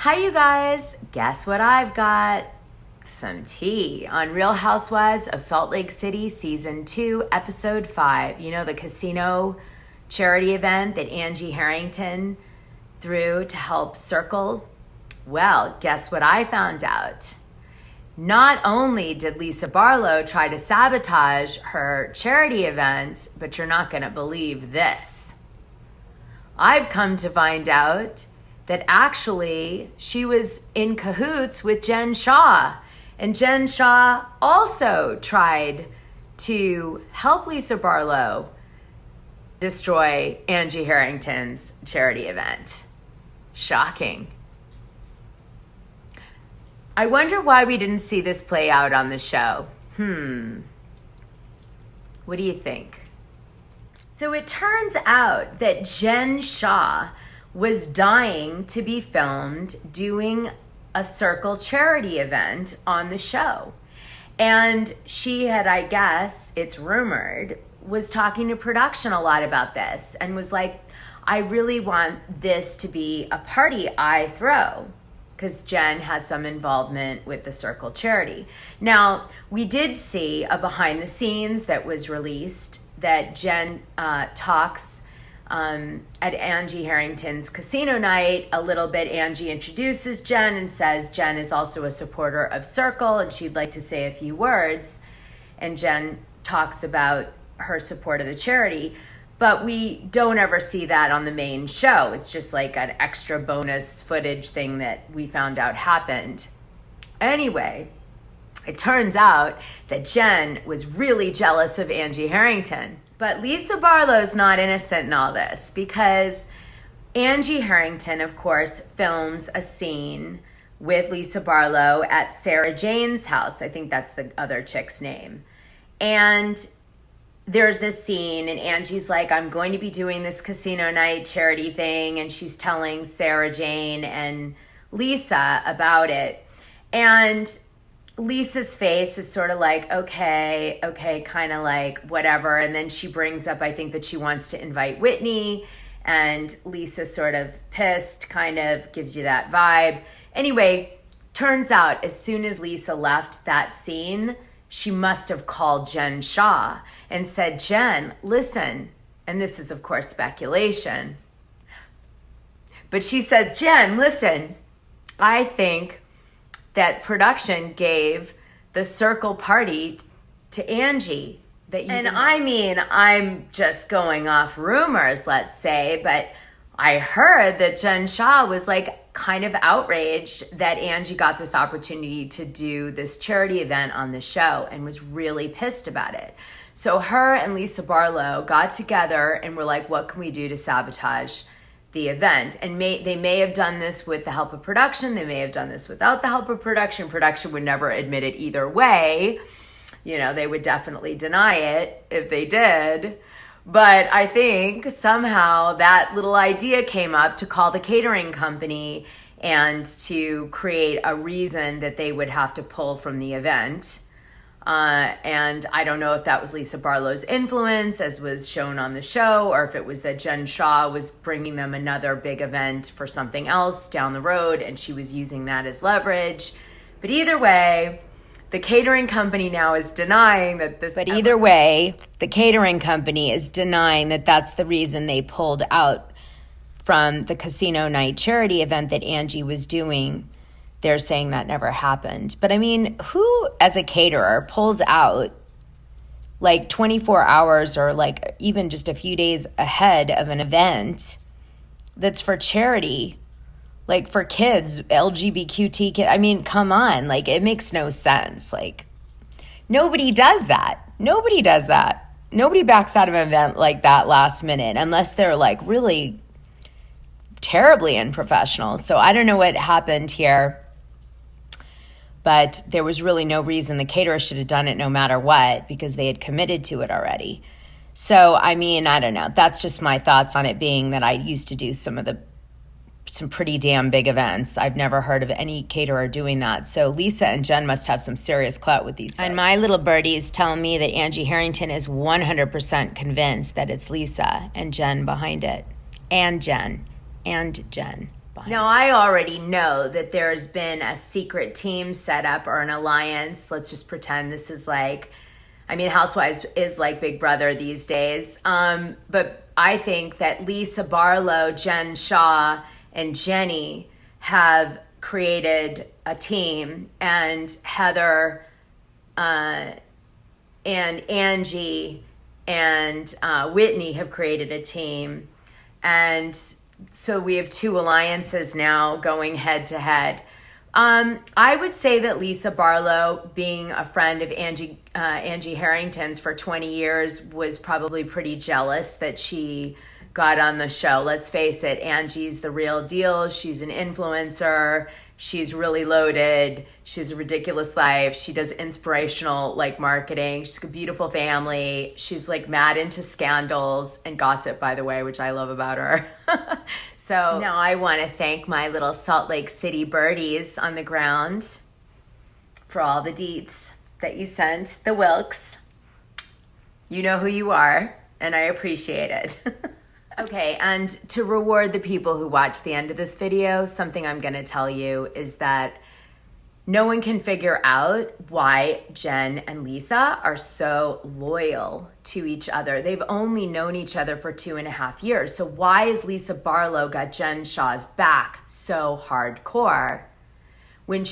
Hi, you guys. Guess what I've got? Some tea on Real Housewives of Salt Lake City, Season 2, Episode 5. You know, the casino charity event that Angie Harrington threw to help Circle? Well, guess what I found out? Not only did Lisa Barlow try to sabotage her charity event, but you're not going to believe this. I've come to find out that actually she was in cahoots with Jen Shah. And Jen Shah also tried to help Lisa Barlow destroy Angie Harrington's charity event. Shocking. I wonder why we didn't see this play out on the show. What do you think? So it turns out that Jen Shah was dying to be filmed doing a Circle charity event on the show. And she had, I guess, it's rumored, was talking to production a lot about this and was like, I really want this to be a party I throw, because Jen has some involvement with the Circle charity. Now, we did see a behind the scenes that was released that Jen talks at Angie Harrington's casino night a little bit. Angie introduces Jen and says Jen is also a supporter of Circle and she'd like to say a few words. And Jen talks about her support of the charity, but we don't ever see that on the main show. It's just like an extra bonus footage thing that we found out happened. Anyway, it turns out that Jen was really jealous of Angie Harrington. But Lisa Barlow's not innocent in all this, because Angie Harrington, of course, films a scene with Lisa Barlow at Sarah Jane's house. I think that's the other chick's name. And there's this scene, and Angie's like, I'm going to be doing this casino night charity thing, and she's telling Sarah Jane and Lisa about it. And Lisa's face is sort of like, okay, kind of like whatever. And then she brings up, I think, that she wants to invite Whitney, and Lisa's sort of pissed, kind of gives you that vibe. Anyway, turns out as soon as Lisa left that scene, she must have called Jen Shah and said, Jen, listen, and this is of course speculation, but she said, Jen, listen, I think that production gave the Circle party to Angie. I mean, I'm just going off rumors, let's say, but I heard that Jen Shah was like kind of outraged that Angie got this opportunity to do this charity event on the show and was really pissed about it. So her and Lisa Barlow got together and were like, what can we do to sabotage the event? And they may have done this with the help of production. They may have done this without the help of production. Production would never admit it either way. You know, they would definitely deny it if they did. But I think somehow that little idea came up to call the catering company and to create a reason that they would have to pull from the event. And I don't know if that was Lisa Barlow's influence, as was shown on the show, or if it was that Jen Shah was bringing them another big event for something else down the road, and she was using that as leverage. But either way, the catering company now is denying that this... But either way, the catering company is denying that that's the reason they pulled out from the casino night charity event that Angie was doing. They're saying that never happened. But I mean, who as a caterer pulls out like 24 hours or like even just a few days ahead of an event that's for charity, like for kids, LGBTQ kids? I mean, come on, like it makes no sense. Like nobody does that. Nobody does that. Nobody backs out of an event like that last minute unless they're like really terribly unprofessional. So I don't know what happened here. But there was really no reason the caterer should have done it no matter what, because they had committed to it already. So, I mean, I don't know. That's just my thoughts on it, being that I used to do some pretty damn big events. I've never heard of any caterer doing that. So Lisa and Jen must have some serious clout with these folks. And my little birdies tell me that Angie Harrington is 100% convinced that it's Lisa and Jen behind it. And Jen behind behind Now, I already know that there's been a secret team set up or an alliance. Let's just pretend this is like, I mean, Housewives is like Big Brother these days. But I think that Lisa Barlow, Jen Shah, and Jenny have created a team, and Heather and Angie and Whitney have created a team. And so we have two alliances now going head to head. I would say that Lisa Barlow, being a friend of Angie Harrington's for 20 years, was probably pretty jealous that she got on the show. Let's face it, Angie's the real deal. She's an influencer. She's really loaded. She has a ridiculous life. She does inspirational marketing. She's got a beautiful family. She's mad into scandals and gossip, by the way, which I love about her. So now I want to thank my little Salt Lake City birdies on the ground for all the deets that you sent, the Wilkes. You know who you are, and I appreciate it. Okay, and to reward the people who watch the end of this video, something I'm going to tell you is that no one can figure out why Jen and Lisa are so loyal to each other. They've only known each other for 2.5 years. So why is Lisa Barlow got Jen Shah's back so hardcore when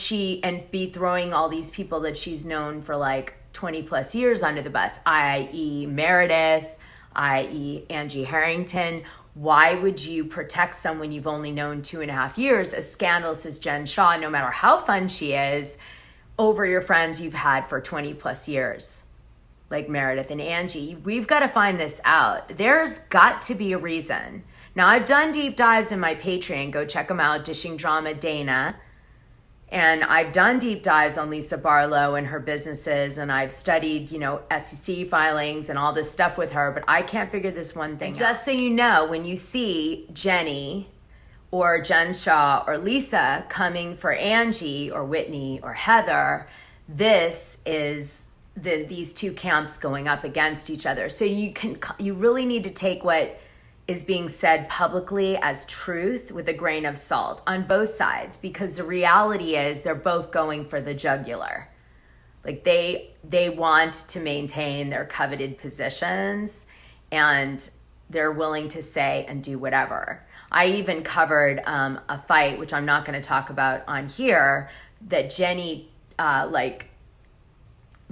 and be throwing all these people that she's known for 20 plus years under the bus, i.e. Meredith, i.e. Angie Harrington? Why would you protect someone you've only known 2.5 years, as scandalous as Jen Shah, no matter how fun she is, over your friends you've had for 20 plus years, like Meredith and Angie? We've got to find this out. There's got to be a reason. Now, I've done deep dives in my Patreon. Go check them out, Dishing Drama Dana. And I've done deep dives on Lisa Barlow and her businesses, and I've studied, SEC filings and all this stuff with her, but I can't figure this one thing out. Just so you know, when you see Jenny or Jen Shah or Lisa coming for Angie or Whitney or Heather, this is these two camps going up against each other. So you really need to take what is being said publicly as truth with a grain of salt on both sides, because the reality is they're both going for the jugular. They want to maintain their coveted positions, and they're willing to say and do whatever. I even covered a fight, which I'm not going to talk about on here, that Jenny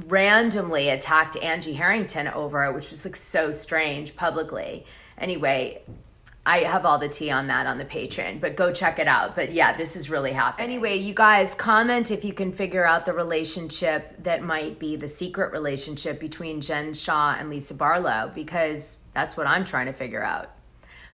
randomly attacked Angie Harrington over, which was so strange publicly. Anyway, I have all the tea on that on the Patreon, but go check it out. But yeah, this is really happening. Anyway, you guys comment if you can figure out the relationship that might be the secret relationship between Jen Shah and Lisa Barlow, because that's what I'm trying to figure out.